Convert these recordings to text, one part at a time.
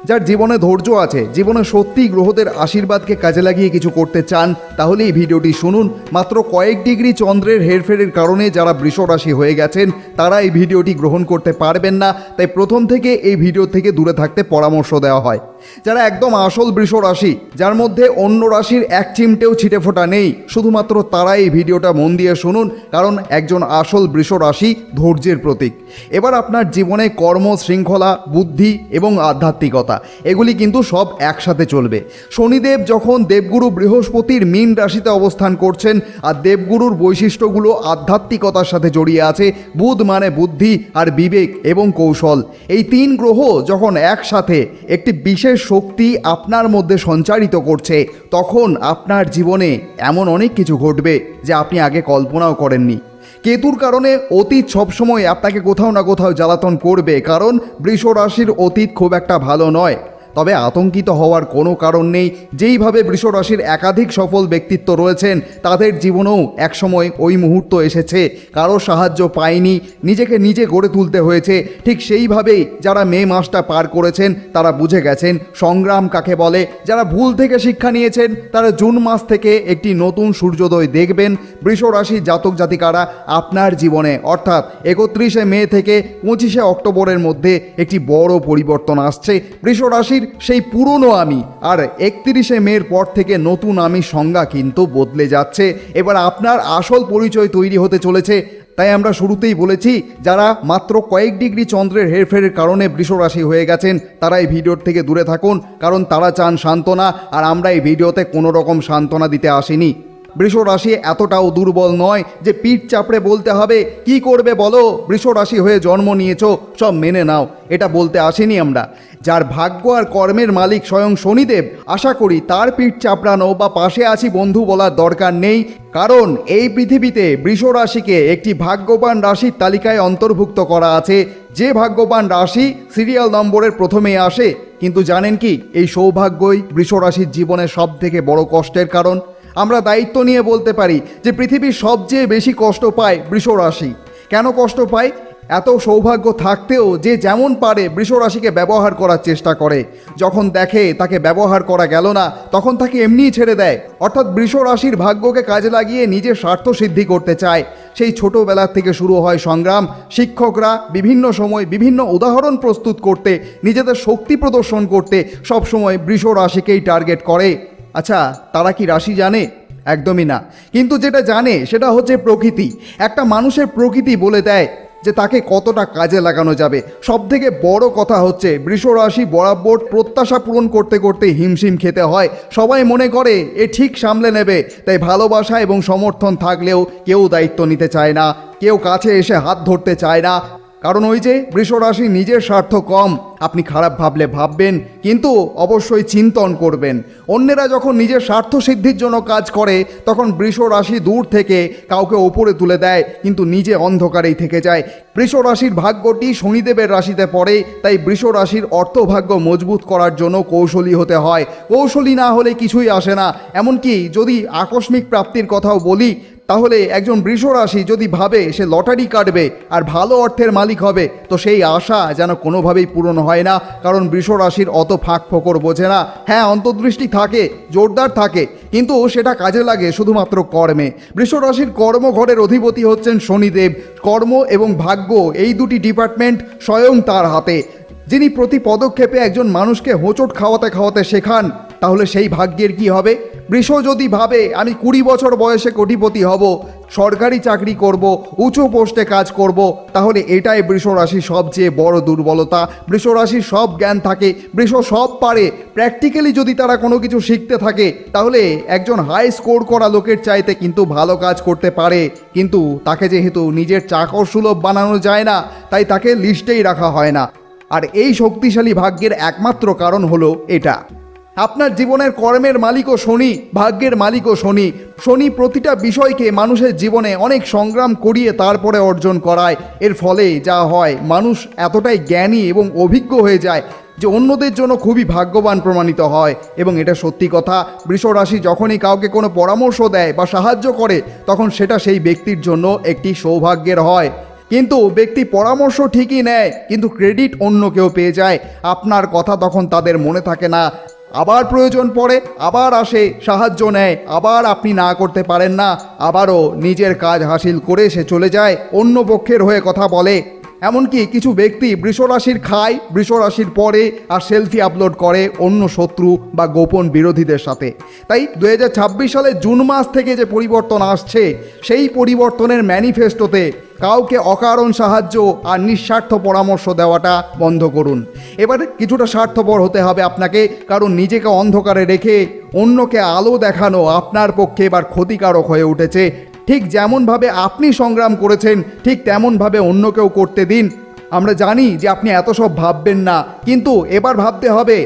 যার জীবনে ধৈর্য আছে, জীবনে সত্যিই গ্রহদের আশীর্বাদকে কাজে লাগিয়ে কিছু করতে চান, তাহলে এই ভিডিওটি শুনুন। মাত্র কয়েক ডিগ্রি চন্দ্রের হেরফেরের কারণে যারা বৃষ রাশি হয়ে গেছেন তারা এই ভিডিওটি গ্রহণ করতে পারবেন না, তাই প্রথম থেকে এই ভিডিও থেকে দূরে থাকতে পরামর্শ দেওয়া হয়। যারা একদম আসল বৃষ রাশি, যার মধ্যে অন্য রাশির এক চিমটেও ছিটে ফোটা নেই, শুধুমাত্র তারা এই ভিডিওটা মন দিয়ে শুনুন, কারণ একজন আসল বৃষ রাশি ধৈর্যের প্রতীক। এবার আপনার জীবনে কর্ম, শৃঙ্খলা, বুদ্ধি এবং আধ্যাত্মিকতা এগুলি কিন্তু সব একসাথে চলবে। শনিদেব যখন দেবগুরু বৃহস্পতির মীন রাশিতে অবস্থান করছেন, আর দেবগুরুর বৈশিষ্ট্যগুলো আধ্যাত্মিকতার সাথে জড়িয়ে আছে। বুধ মানে বুদ্ধি আর বিবেক এবং কৌশল, এই তিন গ্রহ যখন একসাথে একটি বিশেষ শক্তি আপনার মধ্যে সঞ্চারিত করছে, তখন আপনার জীবনে এমন অনেক কিছু ঘটবে যা আপনি আগে কল্পনাও করেননি। কেতুর কারণে অতীত সবসময় আপনাকে কোথাও না কোথাও জ্বালাতন করবে, কারণ বৃষ রাশির অতীত খুব একটা ভালো নয়। তবে আতঙ্কিত হওয়ার কোনো কারণ নেই। যেইভাবে বৃষ রাশির একাধিক সফল ব্যক্তিত্ব রয়েছেন, তাদের জীবনেও একসময় ওই মুহূর্ত এসেছে, কারো সাহায্য পায়নি, নিজেকে নিজে গড়ে তুলতে হয়েছে। ঠিক সেইভাবেই যারা মে মাসটা পার করেছেন তারা বুঝে গেছেন সংগ্রাম কাকে বলে। যারা ভুল থেকে শিক্ষা নিয়েছেন তারা জুন মাস থেকে একটি নতুন সূর্যোদয় দেখবেন। বৃষ রাশির জাতক জাতিকারা আপনার জীবনে অর্থাৎ 31শে মে থেকে 25শে অক্টোবরের মধ্যে একটি বড় পরিবর্তন আসছে। বৃষ রাশির সেই পুরনো আমি আর 31শে মের পর থেকে নতুন আমি সংজ্ঞা কিন্তু বদলে যাচ্ছে। এবার আপনার আসল পরিচয় তৈরি হতে চলেছে। তাই আমরা শুরুতেই বলেছি, যারা মাত্র কয়েক ডিগ্রি চন্দ্রের হেরফেরের কারণে বৃষ রাশি হয়ে গেছেন তারা এই ভিডিওর থেকে দূরে থাকুন, কারণ তারা চান সান্ত্বনা, আর আমরা এই ভিডিওতে কোনো রকম সান্ত্বনা দিতে আসিনি। বৃষ রাশি এতটাও দুর্বল নয় যে পিঠ চাপড়ে বলতে হবে কি করবে বলো, বৃষ রাশি হয়ে জন্ম নিয়েছো, সব মেনে নাও, এটা বলতে আসিনি আমরা। যার ভাগ্য আর কর্মের মালিক স্বয়ং শনিদেব, আশা করি তার পিঠ চাপড়ানো বা পাশে আছি বন্ধু বলার দরকার নেই, কারণ এই পৃথিবীতে বৃষ রাশিকে একটি ভাগ্যবান রাশির তালিকায় অন্তর্ভুক্ত করা আছে। যে ভাগ্যবান রাশি সিরিয়াল নম্বরের প্রথমে আসে। কিন্তু জানেন কি, এই সৌভাগ্যই বৃষ রাশির জীবনের সব থেকে বড় কষ্টের কারণ। আমরা দায়িত্ব নিয়ে বলতে পারি যে পৃথিবীর সবচেয়ে বেশি কষ্ট পায় বৃষ রাশি। কেন কষ্ট পায়? এত সৌভাগ্য থাকতেও যে যেমন পারে বৃষ রাশিকে ব্যবহার করার চেষ্টা করে। যখন দেখে তাকে ব্যবহার করা গেল না, তখন তাকে এমনিই ছেড়ে দেয়। অর্থাৎ বৃষ রাশির ভাগ্যকে কাজে লাগিয়ে নিজের স্বার্থ সিদ্ধি করতে চায়। সেই ছোটোবেলার থেকে শুরু হয় সংগ্রাম। শিক্ষকরা বিভিন্ন সময় বিভিন্ন উদাহরণ প্রস্তুত করতে, নিজেদের শক্তি প্রদর্শন করতে সবসময় বৃষ রাশিকেই টার্গেট করে। আচ্ছা, তারা কি রাশি জানে? একদমই না। কিন্তু যেটা জানে সেটা হচ্ছে প্রকৃতি। একটা মানুষের প্রকৃতি বলে দেয় যে তাকে কতটা কাজে লাগানো যাবে। সবথেকে বড় কথা হচ্ছে বৃষ রাশি বরাবর প্রত্যাশা পূরণ করতে করতে হিমশিম খেতে হয়। সবাই মনে করে এ ঠিক সামলে নেবে, তাই ভালোবাসা এবং সমর্থন থাকলেও কেউ দায়িত্ব নিতে চায় না, কেউ কাছে এসে হাত ধরতে চায় না। কারণ ওই যে বৃষ রাশি নিজের স্বার্থ কম। আপনি খারাপ ভাবলে ভাববেন, কিন্তু অবশ্যই চিন্তন করবেন। অন্যেরা যখন নিজের স্বার্থ সিদ্ধির জন্য কাজ করে, তখন বৃষ রাশি দূর থেকে কাউকে ওপরে তুলে দেয়, কিন্তু নিজে অন্ধকারেই থেকে যায়। বৃষ রাশির ভাগ্যটি শনিদেবের রাশিতে পড়ে, তাই বৃষ রাশির অর্থভাগ্য মজবুত করার জন্য কৌশলী হতে হয়। কৌশলী না হলে কিছুই আসে না। এমনকি যদি আকস্মিক প্রাপ্তির কথাও বলি, তাহলে একজন বৃষ রাশি যদি ভাবে সে লটারি কাটবে আর ভালো অর্থের মালিক হবে, তো সেই আশা যেন কোনোভাবেই পূরণ হয় না, কারণ বৃষ রাশির অত ফাঁক ফোকর বোঝে না। হ্যাঁ, অন্তর্দৃষ্টি থাকে, জোরদার থাকে, কিন্তু সেটা কাজে লাগে শুধুমাত্র কর্মে। বৃষ রাশির কর্মঘরের অধিপতি হচ্ছেন শনিদেব। কর্ম এবং ভাগ্য এই দুটি ডিপার্টমেন্ট স্বয়ং তার হাতে। যিনি প্রতি পদক্ষেপে একজন মানুষকে হোঁচট খাওয়াতে খাওয়াতে শেখান, তাহলে সেই ভাগ্যের কি হবে? বৃষ যদি ভাবে আমি 20 বছর বয়সে কোটিপতি হব, সরকারি চাকরি করব, উঁচু পোস্টে কাজ করব, তাহলে এটাই বৃষ রাশির সবচেয়ে বড় দুর্বলতা। বৃষ রাশির সব জ্ঞান থাকে, বৃষ সব পারে। প্র্যাকটিক্যালি যদি তারা কোনো কিছু শিখতে থাকে, তাহলে একজন হাই স্কোর করা লোকের চাইতে কিন্তু ভালো কাজ করতে পারে। কিন্তু তাকে যেহেতু নিজের চাকর সুলভ বানানো যায় না, তাই তাকে লিস্টেই রাখা হয় না। আর এই শক্তিশালী ভাগ্যের একমাত্র কারণ হলো এটা। আপনার জীবনের কর্মের মালিকও শনি, ভাগ্যের মালিকও শনি। শনি প্রতিটা বিষয়কে মানুষের জীবনে অনেক সংগ্রাম করিয়ে তারপরে অর্জন করায়। এর ফলে যা হয়, মানুষ এতটাই জ্ঞানী এবং অভিজ্ঞ হয়ে যায় যে অন্যদের জন্য খুবই ভাগ্যবান প্রমাণিত হয়। এবং এটা সত্যি কথা, বৃষ রাশি যখনই কাউকে কোনো পরামর্শ দেয় বা সাহায্য করে, তখন সেটা সেই ব্যক্তির জন্য একটি সৌভাগ্যের হয়। কিন্তু ব্যক্তি পরামর্শ ঠিকই নেয়, কিন্তু ক্রেডিট অন্য কেউ পেয়ে যায়। আপনার কথা তখন তাদের মনে থাকে না, আবার প্রয়োজন পড়ে আবার আসে, সাহায্য নেয়, আবার আপনি না করতে পারেন না, আবারও নিজের কাজ হাসিল করে সে চলে যায়, অন্য পক্ষের হয়ে কথা বলে। এমনকি কিছু ব্যক্তি বৃষরাশির খায়, বৃষরাশির পরে আর সেলফি আপলোড করে অন্য শত্রু বা গোপন বিরোধীদের সাথে। তাই 2026 সালের জুন মাস থেকে যে পরিবর্তন আসছে, সেই পরিবর্তনের ম্যানিফেস্টোতে কাউকে অকারণ সাহায্য আর নিঃস্বার্থ পরামর্শ দেওয়াটা বন্ধ করুন। এবার কিছুটা স্বার্থপর হতে হবে আপনাকে, কারণ নিজেকে অন্ধকারে রেখে অন্যকে আলো দেখানো আপনার পক্ষে এবার ক্ষতিকারক হয়ে উঠেছে। ঠিক যেমনভাবে আপনি সংগ্রাম করেছেন, ঠিক তেমনভাবে অন্যকেও করতে দিন। আমরা জানি যে আপনি এত সব ভাববেন না, কিন্তু এবার ভাবতে হবে।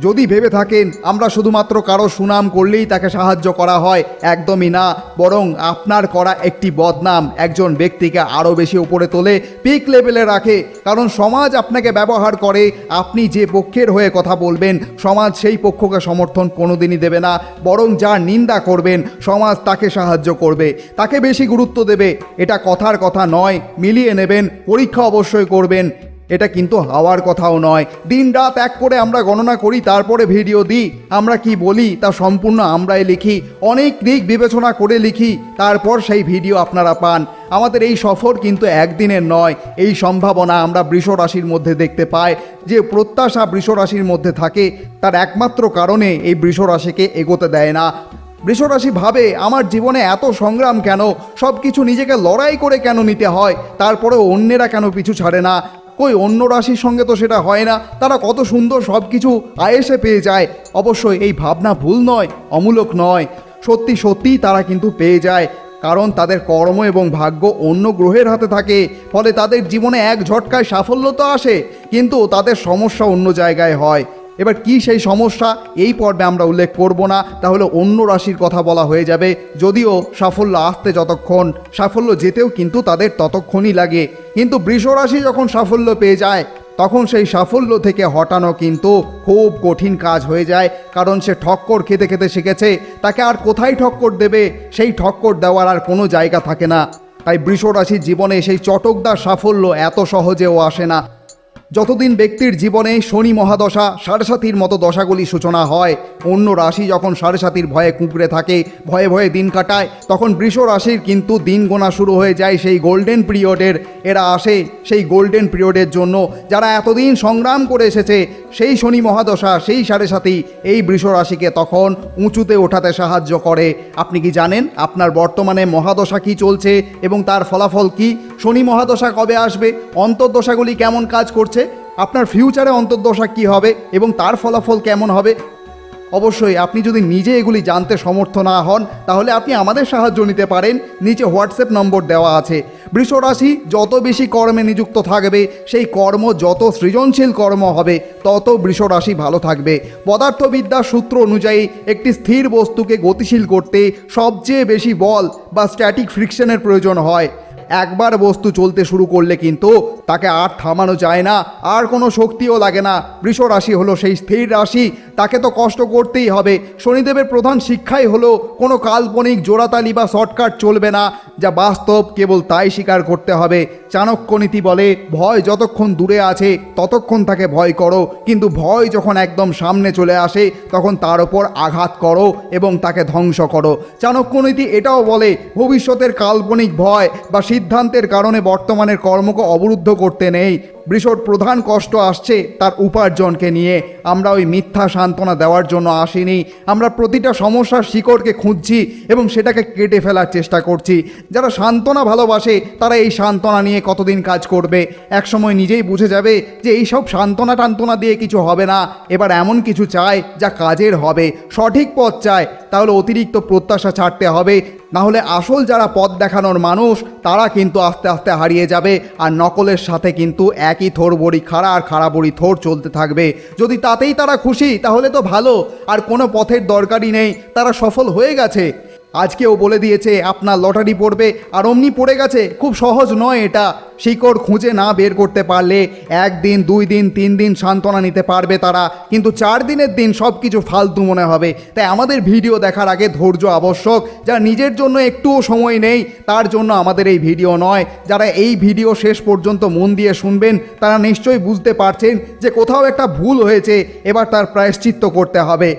যদি ভেবে থাকেন আমরা শুধুমাত্র কারো সুনাম করলেই তাকে সাহায্য করা হয়, একদমই না, বরং আপনার করা একটি বদনাম একজন ব্যক্তিকে আরও বেশি উপরে তোলে, পিক লেভেলে রাখে। কারণ সমাজ আপনাকে ব্যবহার করে, আপনি যে পক্ষের হয়ে কথা বলবেন সমাজ সেই পক্ষকে সমর্থন কোনোদিনই দেবে না, বরং যার নিন্দা করবেন সমাজ তাকে সাহায্য করবে, তাকে বেশি গুরুত্ব দেবে। এটা কথার কথা নয়, মিলিয়ে নেবেন, পরীক্ষা অবশ্যই করবেন। এটা কিন্তু হওয়ার কথাও নয়। দিন রাত এক করে আমরা গণনা করি, তারপরে ভিডিও দিই। আমরা কি বলি তা সম্পূর্ণ আমরাই লিখি, অনেক দিক বিবেচনা করে লিখি, তারপর সেই ভিডিও আপনারা পান। আমাদের এই সফর কিন্তু একদিনের নয়। এই সম্ভাবনা আমরা বৃষ রাশির মধ্যে দেখতে পাই। যে প্রত্যাশা বৃষ রাশির মধ্যে থাকে, তার একমাত্র কারণে এই বৃষ রাশিকে এগোতে দেয় না। বৃষরাশি ভাবে আমার জীবনে এত সংগ্রাম কেন, সব কিছু নিজেকে লড়াই করে কেন নিতে হয়, তারপরে অন্যেরা কেন পিছু ছাড়ে না। কই অন্য রাশির সঙ্গে তো সেটা হয় না, তারা কত সুন্দর সব কিছু আয়েসে পেয়ে যায়। অবশ্যই এই ভাবনা ভুল নয়, অমূলক নয়, সত্যি সত্যিই তারা কিন্তু পেয়ে যায়, কারণ তাদের কর্ম এবং ভাগ্য অন্য গ্রহের হাতে থাকে। ফলে তাদের জীবনে এক ঝটকায় সাফল্য তো আসে, কিন্তু তাদের সমস্যা অন্য জায়গায় হয়। এবার কি সেই সমস্যা এই পর্বে আমরা উল্লেখ করব না, তাহলে অন্য রাশির কথা বলা হয়ে যাবে। যদিও সাফল্য আসতে যতক্ষণ, সাফল্য যেতেও কিন্তু তাদের ততক্ষণই লাগে। কিন্তু বৃষ রাশি যখন সাফল্য পেয়ে যায়, তখন সেই সাফল্য থেকে হটানো কিন্তু খুব কঠিন কাজ হয়ে যায়। কারণ সে ঠক্কর খেতে খেতে শিখেছে, তাকে আর কোথায় ঠক্কর দেবে, সেই ঠক্কর দেওয়ার আর কোনো জায়গা থাকে না। তাই বৃষ রাশির জীবনে সেই চটকদার সাফল্য এত সহজেও আসে না। যতদিন ব্যক্তির জীবনে শনি মহাদশা, সাড়ে মতো দশাগুলি সূচনা হয়, অন্য রাশি যখন সাড়ে ভয়ে কুঁকড়ে থাকে, ভয়ে ভয়ে দিন কাটায়, তখন বৃষ রাশির কিন্তু দিন গোনা শুরু হয়ে যায় সেই গোল্ডেন পিরিয়ডের। এরা আসে সেই গোল্ডেন পিরিয়ডের জন্য, যারা এতদিন সংগ্রাম করে এসেছে। সেই শনি মহাদশা, সেই সাড়ে এই বৃষ রাশিকে তখন উঁচুতে ওঠাতে সাহায্য করে। আপনি কি জানেন আপনার বর্তমানে মহাদশা কি চলছে এবং তার ফলাফল কি? শনি মহাদশা কবে আসবে, অন্তর্দশাগুলি কেমন কাজ করছে, আপনার ফিউচারে অন্তর্দশা কী হবে এবং তার ফলাফল কেমন হবে? অবশ্যই আপনি যদি নিজে এগুলি জানতে সমর্থ না হন, তাহলে আপনি আমাদের সাহায্য নিতে পারেন। নিচে হোয়াটসঅ্যাপ নম্বর দেওয়া আছে। বৃষ রাশি যত বেশি কর্মে নিযুক্ত থাকবে, সেই কর্ম যত সৃজনশীল কর্ম হবে, তত বৃষ রাশি ভালো থাকবে। পদার্থবিদ্যার সূত্র অনুযায়ী একটি স্থির বস্তুকে গতিশীল করতে সবচেয়ে বেশি বল বা স্ট্যাটিক ফ্রিকশনের প্রয়োজন হয়। একবার বস্তু চলতে শুরু করলে কিন্তু তাকে আর থামানো যায় না, আর কোনো শক্তিও লাগে না। বৃষ রাশি হলো সেই স্থির রাশি, তাকে তো কষ্ট করতেই হবে। শনিদেবের প্রধান শিক্ষাই হলো কোনো কাল্পনিক জোড়াতালি বা শর্টকাট চলবে না, যা বাস্তব কেবল তাই স্বীকার করতে হবে। চাণক্য নীতি বলে, ভয় যতক্ষণ দূরে আছে ততক্ষণ তাকে ভয় করো, কিন্তু ভয় যখন একদম সামনে চলে আসে তখন তার ওপর আঘাত করো এবং তাকে ধ্বংস করো। চাণক্য নীতি এটাও বলে, ভবিষ্যতের কাল্পনিক ভয় বা সিদ্ধান্তের কারণে বর্তমানের কর্মকে অবরুদ্ধ করতে নেই। বৃষর প্রধান কষ্ট আসছে তার উপার্জনকে নিয়ে। আমরা ওই মিথ্যা সান্ত্বনা দেওয়ার জন্য আসিনি, আমরা প্রতিটা সমস্যার শিকড়কে খুঁজছি এবং সেটাকে কেটে ফেলার চেষ্টা করছি। যারা সান্ত্বনা ভালোবাসে তারা এই সান্ত্বনা নিয়ে কতদিন কাজ করবে, একসময় নিজেই বুঝে যাবে যে এইসব সান্ত্বনা টান্তনা দিয়ে কিছু হবে না। এবার এমন কিছু চায় যা কাজের হবে, সঠিক পথ চায়, তাহলে অতিরিক্ত প্রত্যাশা ছাড়তে হবে। না হলে আসল যারা পথ দেখানোর মানুষ, তারা কিন্তু আস্তে আস্তে হারিয়ে যাবে, আর নকলের সাথে কিন্তু একই থোর বড়ি খাড়া আর খাড়া বড়ি থোর চলতে থাকবে। যদি তাতেই তারা খুশি তাহলে তো ভালো, আর কোনো পথের দরকারই নেই, তারা সফল হয়ে গেছে। আজকেও বলে দিয়েছে আপনার লটারি পড়বে, আর অমনি পড়ে গেছে। খুব সহজ নয় এটা। শিকড় খুঁজে না বের করতে পারলে 1 দিন 2 দিন 3 দিন সান্ত্বনা নিতে পারবে তারা, কিন্তু 4 দিনের দিন সব কিছু ফালতু মনে হবে। তাই আমাদের ভিডিও দেখার আগে ধৈর্য আবশ্যক। যার নিজের জন্য একটুও সময় নেই তার জন্য আমাদের এই ভিডিও নয়। যারা এই ভিডিও শেষ পর্যন্ত মন দিয়ে শুনবেন তারা নিশ্চয়ই বুঝতে পারছেন যে কোথাও একটা ভুল হয়েছে, এবার তার প্রায়শ্চিত্ত করতে হবে।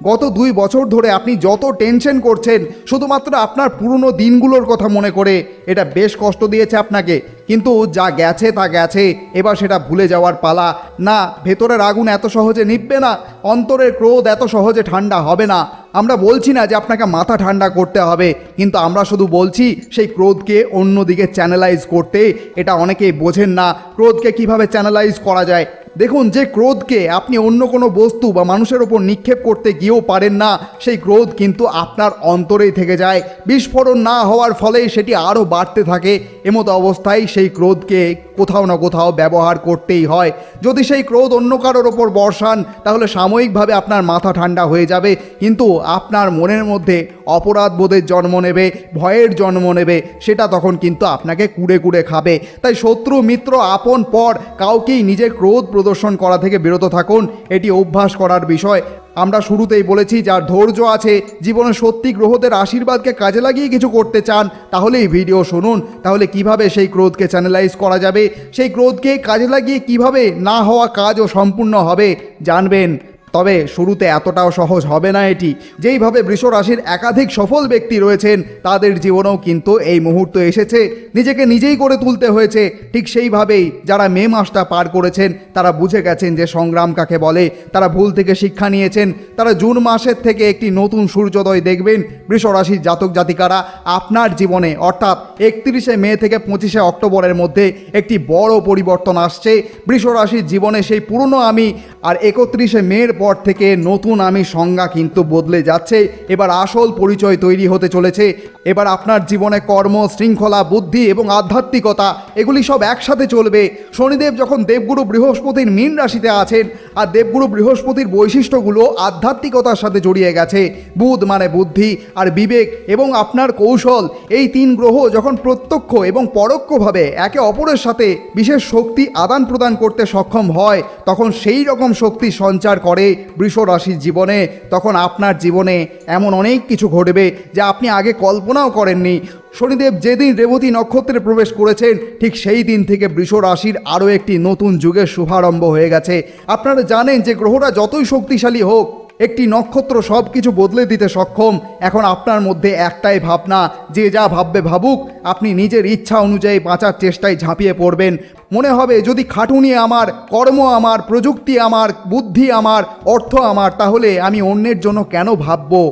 গত 2 বছর ধরে আপনি যত টেনশন করছেন শুধুমাত্র আপনার পুরনো দিনগুলোর কথা মনে করে, এটা বেশ কষ্ট দিয়েছে আপনাকে। কিন্তু যা গেছে তা গেছে, এবার সেটা ভুলে যাওয়ার পালা। না, ভেতরের আগুন এত সহজে নিভবে না, অন্তরের ক্রোধ এত সহজে ঠান্ডা হবে না। আমরা বলছি না যে আপনাকে মাথা ঠান্ডা করতে হবে, কিন্তু আমরা শুধু বলছি সেই ক্রোধকে অন্যদিকে চ্যানেলাইজ করতে। এটা অনেকেই বোঝেন না, ক্রোধকে কিভাবে চ্যানেলাইজ করা যায়। দেখুন, যে ক্রোধকে আপনি অন্য কোনো বস্তু বা মানুষের ওপর নিক্ষেপ করতে গিয়েও পারেন না, সেই ক্রোধ কিন্তু আপনার অন্তরেই থেকে যায়। বিস্ফোরণ না হওয়ার ফলেই সেটি আরও বাড়তে থাকে। এমতো অবস্থায় সেই ক্রোধকে কোথাও না কোথাও ব্যবহার করতেই হয়। যদি সেই ক্রোধ অন্য কারোর ওপর বর্ষান তাহলে সাময়িকভাবে আপনার মাথা ঠান্ডা হয়ে যাবে, কিন্তু আপনার মনের মধ্যে অপরাধ বোধের জন্ম নেবে, ভয়ের জন্ম নেবে। সেটা তখন কিন্তু আপনাকে কুড়ে কুড়ে খাবে। তাই শত্রু মিত্র আপন পর কাউকেই নিজের ক্রোধ প্রদর্শন করা থেকে বিরত থাকুন। এটি অভ্যাস করার বিষয়। আমরা শুরুতেই বলেছি, যার ধৈর্য আছে, জীবনে সত্যি গ্রহদের আশীর্বাদকে কাজে লাগিয়ে কিছু করতে চান, তাহলে এই ভিডিও শুনুন। তাহলে কিভাবে সেই ক্রোধকে চ্যানেলাইজ করা যাবে, সেই ক্রোধকে কাজে লাগিয়ে কিভাবে না হওয়া কাজও সম্পূর্ণ হবে জানবেন। তবে শুরুতে এতটাও সহজ হবে না এটি। যেইভাবে বৃষ রাশির একাধিক সফল ব্যক্তি রয়েছেন তাদের জীবনেও কিন্তু এই মুহূর্ত এসেছে, নিজেকে নিজেই করে তুলতে হয়েছে। ঠিক সেইভাবেই যারা মে মাসটা পার করেছেন তারা বুঝে গেছেন যে সংগ্রাম কাকে বলে। তারা ভুল থেকে শিক্ষা নিয়েছেন। তারা জুন মাসের থেকে একটি নতুন সূর্যোদয় দেখবেন। বৃষ রাশির জাতক জাতিকারা আপনার জীবনে, অর্থাৎ 31শে মে থেকে 25শে অক্টোবরের মধ্যে একটি বড় পরিবর্তন আসছে। বৃষ রাশির জীবনে সেই পুরনো আমি আর 31শে মের পর থেকে নতুন আমি সংজ্ঞা কিন্তু বদলে যাচ্ছে। এবার আসল পরিচয় তৈরি হতে চলেছে। এবার আপনার জীবনে কর্ম, শৃঙ্খলা, বুদ্ধি এবং আধ্যাত্মিকতা এগুলি সব একসাথে চলবে। শনিদেব যখন দেবগুরু বৃহস্পতির মীন রাশিতে আছেন, আর দেবগুরু বৃহস্পতির বৈশিষ্ট্যগুলো আধ্যাত্মিকতার সাথে জড়িয়ে গেছে। বুধ মানে বুদ্ধি আর বিবেক এবং আপনার কৌশল, এই 3 গ্রহ যখন প্রত্যক্ষ এবং পরোক্ষভাবে একে অপরের সাথে বিশেষ শক্তি আদান প্রদান করতে সক্ষম হয়, তখন সেই রকম শক্তি সঞ্চার করে বৃষ রাশির জীবনে। তখন আপনার জীবনে এমন অনেক কিছু ঘটবে যা আপনি আগে কল্পনাও করেননি। শনিদেব যেদিন রেবতী নক্ষত্রে প্রবেশ করেছেন, ঠিক সেই দিন থেকে বৃষ রাশির আরও একটি নতুন যুগের শুভারম্ভ হয়ে গেছে। আপনারা জানেন যে গ্রহরা যতই শক্তিশালী হোক, একটি নক্ষত্র সব কিছু বদলে দিতে সক্ষম। এখন আপনার মধ্যে একটাই ভাবনা, যে যা ভাববে ভাবুক, আপনি নিজের ইচ্ছা অনুযায়ী বাঁচার চেষ্টায় ঝাঁপিয়ে পড়বেন। মনে হবে যদি খাটুনি আমার, কর্ম আমার, প্রযুক্তি আমার, বুদ্ধি আমার, অর্থ আমার, তাহলে আমি অন্যের জন্য কেন ভাববো,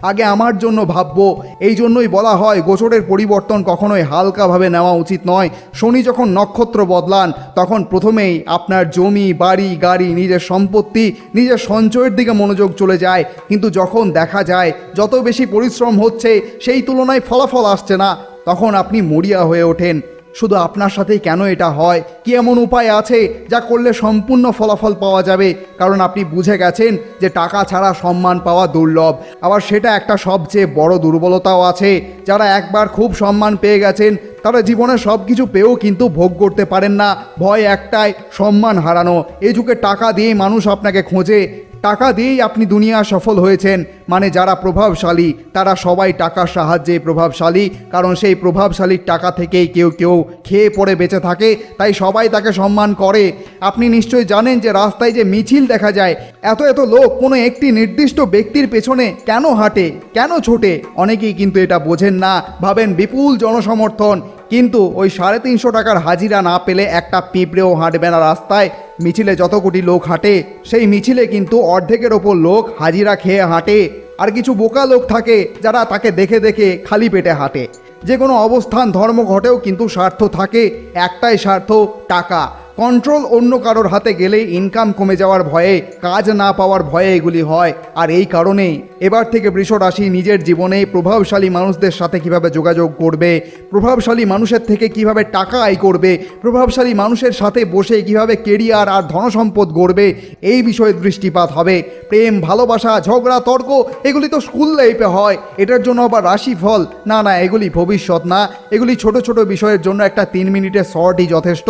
আগে আমার জন্য ভাববো। এই জন্যই বলা হয় গোচরের পরিবর্তন কখনোই হালকাভাবে নেওয়া উচিত নয়। শনি যখন নক্ষত্র বদলান তখন প্রথমেই আপনার জমি, বাড়ি, গাড়ি, নিজের সম্পত্তি, নিজের সঞ্চয়ের দিকে মনোযোগ চলে যায়। কিন্তু যখন দেখা যায় যত বেশি পরিশ্রম হচ্ছে সেই তুলনায় ফলাফল আসছে না, তখন আপনি মরিয়া হয়ে ওঠেন। শুধু আপনার সাথেই কেন এটা হয়? কি এমন উপায় আছে যা করলে সম্পূর্ণ ফলাফল পাওয়া যাবে? কারণ আপনি বুঝে গেছেন যে টাকা ছাড়া সম্মান পাওয়া দুর্লভ। আবার সেটা একটা সবচেয়ে বড় দুর্বলতাও আছে। যারা একবার খুব সম্মান পেয়ে গেছেন তারা জীবনে সব কিছু পেয়েও কিন্তু ভোগ করতে পারেন না। ভয় একটাই, সম্মান হারানো। এই যুগে টাকা দিয়েই মানুষ আপনাকে খোঁজে, টাকা দিয়েই আপনি দুনিয়া সফল হয়েছেন। মানে যারা প্রভাবশালী তারা সবাই টাকার সাহায্যে প্রভাবশালী, কারণ সেই প্রভাবশালীর টাকা থেকেই কেউ কেউ খেয়ে পড়ে বেঁচে থাকে, তাই সবাই তাকে সম্মান করে। আপনি নিশ্চয়ই জানেন যে রাস্তায় যে মিছিল দেখা যায়, এত এত লোক কোনো একটি নির্দিষ্ট ব্যক্তির পেছনে কেন হাঁটে, কেন ছোটে? অনেকেই কিন্তু এটা বোঝেন না, ভাবেন বিপুল জনসমর্থন, কিন্তু ওই 350 টাকার হাজিরা না পেলে একটা পিঁপড়েও হাঁটবে না রাস্তায়। মিছিলে যত কোটি লোক হাঁটে, সেই মিছিলে কিন্তু অর্ধেকের ওপর লোক হাজিরা খেয়ে হাঁটে। আর কিছু বোকা লোক থাকে যারা তাকে দেখে দেখে খালি পেটে হাঁটে। যে কোনো অবস্থান, ধর্মঘটেও কিন্তু স্বার্থ থাকে, একটাই স্বার্থ, টাকা। কন্ট্রোল অন্য কারোর হাতে গেলে ইনকাম কমে যাওয়ার ভয়ে, কাজ না পাওয়ার ভয়ে এগুলি হয়। আর এই কারণেই এবার থেকে বৃষ রাশি নিজের জীবনে প্রভাবশালী মানুষদের সাথে কিভাবে যোগাযোগ করবে, প্রভাবশালী মানুষের থেকে কিভাবে টাকা আয় করবে, প্রভাবশালী মানুষের সাথে বসে কিভাবে কেরিয়ার আর ধনসম্পদ গড়বে, এই বিষয়ে দৃষ্টিপাত হবে। প্রেম, ভালোবাসা, ঝগড়া, তর্ক এগুলি তো স্কুল লাইফে হয়, এটার জন্য আবার রাশিফল না, এগুলি ভবিষ্যৎ না। এগুলি ছোট ছোট বিষয়ের জন্য একটা 3 মিনিটের শর্টই যথেষ্ট।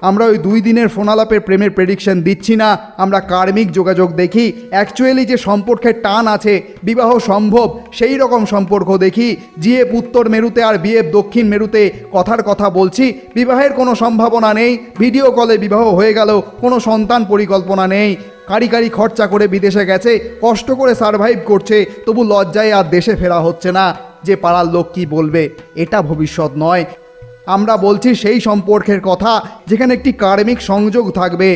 আমরা ওই 2 দিনের ফোনালাপের প্রেমের প্রেডিকশন দিচ্ছি না, আমরা কার্মিক যোগাযোগ দেখি। অ্যাকচুয়ালি যে সম্পর্কের টান আছে, বিবাহ সম্ভব সেই রকম সম্পর্ক দেখি। জিএফ উত্তর মেরুতে আর বিএফ দক্ষিণ মেরুতে কথার কথা বলছি। বিবাহের কোনো সম্ভাবনা নেই, ভিডিও কলে বিবাহ হয়ে গেল, কোনো সন্তান পরিকল্পনা নেই। কারি খরচা করে বিদেশে গেছে, কষ্ট করে সারভাইভ করছে, তবু লজ্জায় আর দেশে ফেরা হচ্ছে না, যে পাড়ার লোক কী বলবে। এটা ভবিষ্যৎ নয়। আমরা বলছি সেই সম্পর্কের কথা যেখানে একটি কার্মিক সংযোগ থাকবে।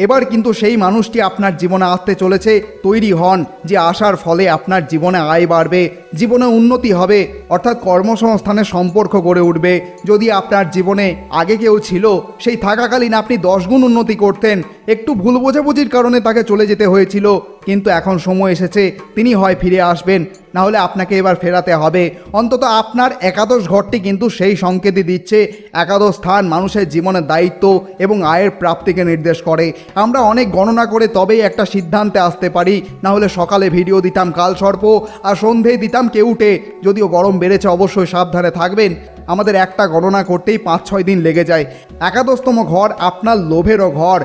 এবার কিন্তু সেই মানুষটি আপনার জীবনে আসতে চলেছে। তৈরি হন, যে আসার ফলে আপনার জীবনে আয় বাড়বে, জীবনে উন্নতি হবে, অর্থাৎ কর্মসংস্থানের সম্পর্ক গড়ে উঠবে। যদি আপনার জীবনে আগে কেউ ছিল, সেই থাকাকালীন আপনি 10 গুণ উন্নতি করতেন, একটু ভুল বোঝাবুঝির কারণে তাকে চলে যেতে হয়েছিল, কিন্তু এখন সময় এসেছে তিনি হয় ফিরে আসবেন, না হলে আপনাকে এবার ফেরাতে হবে। অন্তত আপনার একাদশ ঘরটি কিন্তু সেই সংকেতই দিচ্ছে। একাদশ স্থান মানুষের জীবনের দায়িত্ব এবং আয়ের প্রাপ্তিকে নির্দেশ করে। আমরা অনেক গণনা করে তবেই একটা সিদ্ধান্তে আসতে পারি, না হলে সকালে ভিডিও দিতাম কালসর্প আর সন্ধেয় দিতাম কেউটে। যদিও গরম বেড়েছে, অবশ্যই সাবধানে থাকবেন। আমাদের একটা গণনা করতেই 5-6 দিন লেগে যায়। একাদশতম ঘর আপনার লোভেরও ঘর।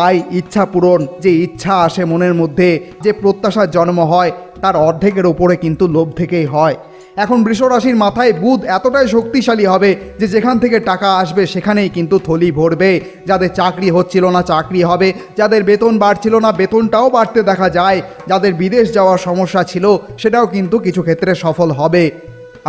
আয়, ইচ্ছা পূরণ, যে ইচ্ছা আসে মনের মধ্যে, যে প্রত্যাশার জন্ম হয়, তার অর্ধেকের ওপরে কিন্তু লোভ থেকেই হয়। এখন বৃষ রাশির মাথায় বুধ এতটাই শক্তিশালী হবে যে যেখান থেকে টাকা আসবে সেখানেই কিন্তু থলি ভরবে। যাদের চাকরি হচ্ছিল না চাকরি হবে, যাদের বেতন বাড়ছিল না বেতনটাও বাড়তে দেখা যায়, যাদের বিদেশ যাওয়ার সমস্যা ছিল সেটাও কিন্তু কিছু ক্ষেত্রে সফল হবে।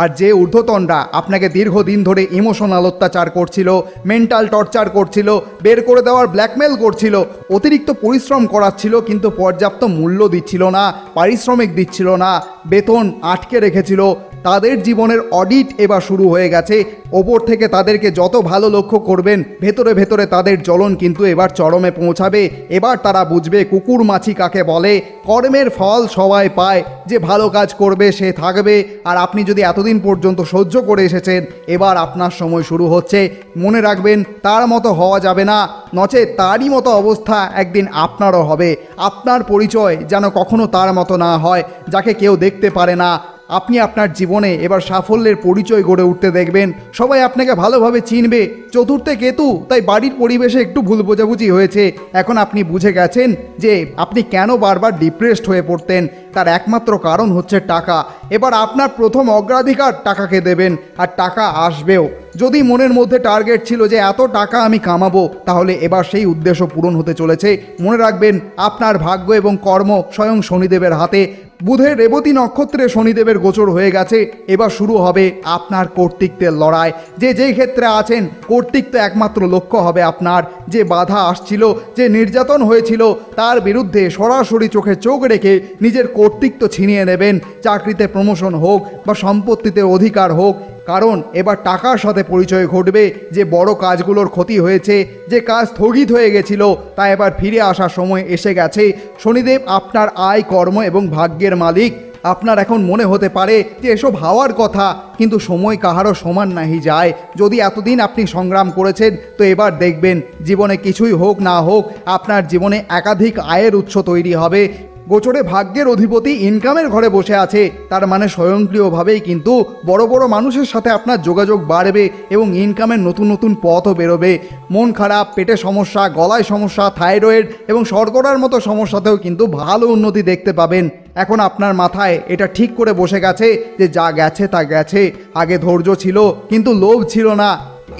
আর যে ঊর্ধ্বতনরা আপনাকে দীর্ঘদিন ধরে ইমোশনাল অত্যাচার করছিল, মেন্টাল টর্চার করছিল, বের করে দেওয়ার ব্ল্যাকমেল করছিল, অতিরিক্ত পরিশ্রম করাচ্ছিল কিন্তু পর্যাপ্ত মূল্য দিচ্ছিল না, পারিশ্রমিক দিচ্ছিল না, বেতন আটকে রেখেছিল, তাদের জীবনের অডিট এবার শুরু হয়ে গেছে। ওপর থেকে তাদেরকে যত ভালো লক্ষ্য করবেন, ভেতরে ভেতরে তাদের জ্বলন কিন্তু এবার চরমে পৌঁছাবে। এবার তারা বুঝবে কুকুর মাছি কাকে বলে। কর্মের ফল সবাই পায়, যে ভালো কাজ করবে সে থাকবে। আর আপনি যদি এতদিন পর্যন্ত সহ্য করে এসেছেন, এবার আপনার সময় শুরু হচ্ছে। মনে রাখবেন, তার মতো হওয়া যাবে না, নচেৎ তারই মতো অবস্থা একদিন আপনারও হবে। আপনার পরিচয় যেন কখনো তার মতো না হয়, যাকে কেউ দেখতে পারে না। আপনি আপনার জীবনে এবার সাফল্যের পরিচয় গড়ে উঠতে দেখবেন। সবাই আপনাকে ভালোভাবে চিনবে। চতুর্থে কেতু, তাই বাড়ির পরিবেশে একটু ভুল বোঝাবুঝি হয়েছে। এখন আপনি বুঝে গেছেন যে আপনি কেন বারবার ডিপ্রেসড হয়ে পড়তেন। তার একমাত্র কারণ হচ্ছে টাকা। এবার আপনার প্রথম অগ্রাধিকার টাকাকে দেবেন, আর টাকা আসবেও। যদি মনের মধ্যে টার্গেট ছিল যে এত টাকা আমি কামাবো, তাহলে এবার সেই উদ্দেশ্য পূরণ হতে চলেছে। মনে রাখবেন, আপনার ভাগ্য এবং কর্ম স্বয়ং শনিদেবের হাতে। বুধের রেবতী নক্ষত্রে শনিদেবের গোচর হয়ে গেছে। এবার শুরু হবে আপনার কর্তৃত্বের লড়াই। যে যেই ক্ষেত্রে আছেন, কর্তৃত্ব একমাত্র লক্ষ্য হবে আপনার। যে বাধা আসছিল, যে নির্যাতন হয়েছিল, তার বিরুদ্ধে সরাসরি চোখে চোখ রেখে নিজের কর্তৃত্ব ছিনিয়ে নেবেন। চাকরিতে প্রমোশন হোক বা সম্পত্তিতে অধিকার হোক, কারণ এবার টাকার সাথে পরিচয় ঘটবে। যে বড় কাজগুলোর ক্ষতি হয়েছে, যে কাজ স্থগিত হয়ে গেছিল, তা এবার ফিরে আসার সময় এসে গেছে। শনিদেব আপনার আয়, কর্ম এবং ভাগ্যের মালিক। আপনার এখন মনে হতে পারে যে এসব হওয়ার কথা, কিন্তু সময় কাহারও সমান নাহি যায়। যদি এতদিন আপনি সংগ্রাম করেছেন, তো এবার দেখবেন জীবনে কিছুই হোক না হোক, আপনার জীবনে একাধিক আয়ের উৎস তৈরি হবে। গোচরে ভাগ্যের অধিপতি ইনকামের ঘরে বসে আছে, তার মানে স্বয়ংক্রিয়ভাবেই কিন্তু বড় বড় মানুষের সাথে আপনার যোগাযোগ বাড়বে এবং ইনকামের নতুন নতুন পথও বেরোবে। মন খারাপ, পেটে সমস্যা, গলায় সমস্যা, থাইরয়েড এবং শর্করার মতো সমস্যাতেও কিন্তু ভালো উন্নতি দেখতে পাবেন। এখন আপনার মাথায় এটা ঠিক করে বসে গেছে যে যা গেছে তা গেছে। আগে ধৈর্য ছিল, কিন্তু লোভ ছিল না।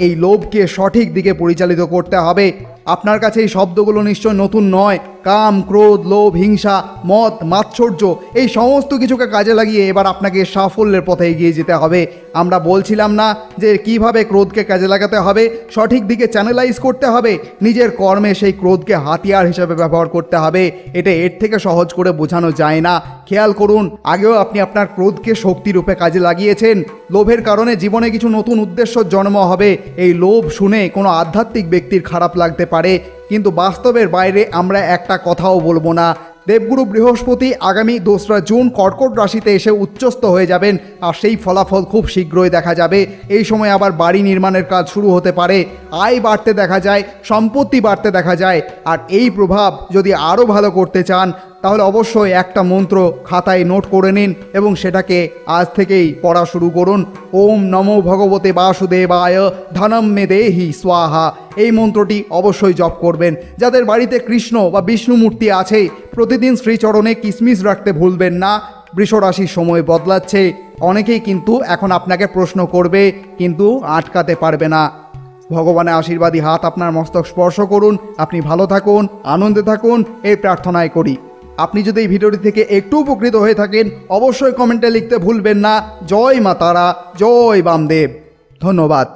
এই লোভকে সঠিক দিকে পরিচালিত করতে হবে। আপনার কাছে এই শব্দগুলো নিশ্চয় নতুন নয়, কাম, ক্রোধ, লোভ, হিংসা, মদ, মাৎসর্য এই সমস্ত কিছুকে কাজে লাগিয়ে এবার আপনাকে সাফল্যের পথে এগিয়ে যেতে হবে। আমরা বলছিলাম না যে কিভাবে ক্রোধকে কাজে লাগাতে হবে, সঠিক দিকে চ্যানেলাইজ করতে হবে, নিজের কর্মে সেই ক্রোধকে হাতিয়ার হিসেবে ব্যবহার করতে হবে। এটা এর থেকে সহজ করে বোঝানো যায় না। খেয়াল করুন, আগেও আপনি আপনার ক্রোধকে শক্তিরূপে কাজে লাগিয়েছেন। লোভের কারণে জীবনে কিছু নতুন উদ্দেশ্য জন্ম হবে। এই লোভ শুনে কোনো আধ্যাত্মিক ব্যক্তির খারাপ লাগতে পারে, কিন্তু বাস্তবের বাইরে আমরা একটা কথাও বলবো না। দেবগুরু বৃহস্পতি আগামী 2রা জুন কর্কট রাশিতে এসে উচ্চস্থ হয়ে যাবেন, আর সেই ফলাফল খুব শীঘ্রই দেখা যাবে। এই সময় আবার বাড়ি নির্মাণের কাজ শুরু হতে পারে, আয় বাড়তে দেখা যায়, সম্পত্তি বাড়তে দেখা যায়। আর এই প্রভাব যদি আরও ভালো করতে চান তাহলে অবশ্যই একটা মন্ত্র খাতায় নোট করে নিন এবং সেটাকে আজ থেকেই পড়া শুরু করুন। ওম নমো ভগবতে বাসুদেবায় ধনম মে দেহি স্বাহা। এই মন্ত্রটি অবশ্যই জপ করবেন। যাদের বাড়িতে কৃষ্ণ বা বিষ্ণু মূর্তি আছে, প্রতিদিন শ্রীচরণে কিশমিশ রাখতে ভুলবেন না। বৃষ রাশির সময় বদলাচ্ছে, অনেকেই কিন্তু এখন আপনাকে প্রশ্ন করবে, কিন্তু আটকাতে পারবে না। ভগবানের আশীর্বাদী হাত আপনার মস্তক স্পর্শ করুন। আপনি ভালো থাকুন, আনন্দে থাকুন, এই প্রার্থনাই করি। আপনি যদি এই ভিডিওটি থেকে একটু উপকৃত হয়ে থাকেন অবশ্যই কমেন্টে লিখতে ভুলবেন না জয় মা তারা, জয় বামদেব। ধন্যবাদ।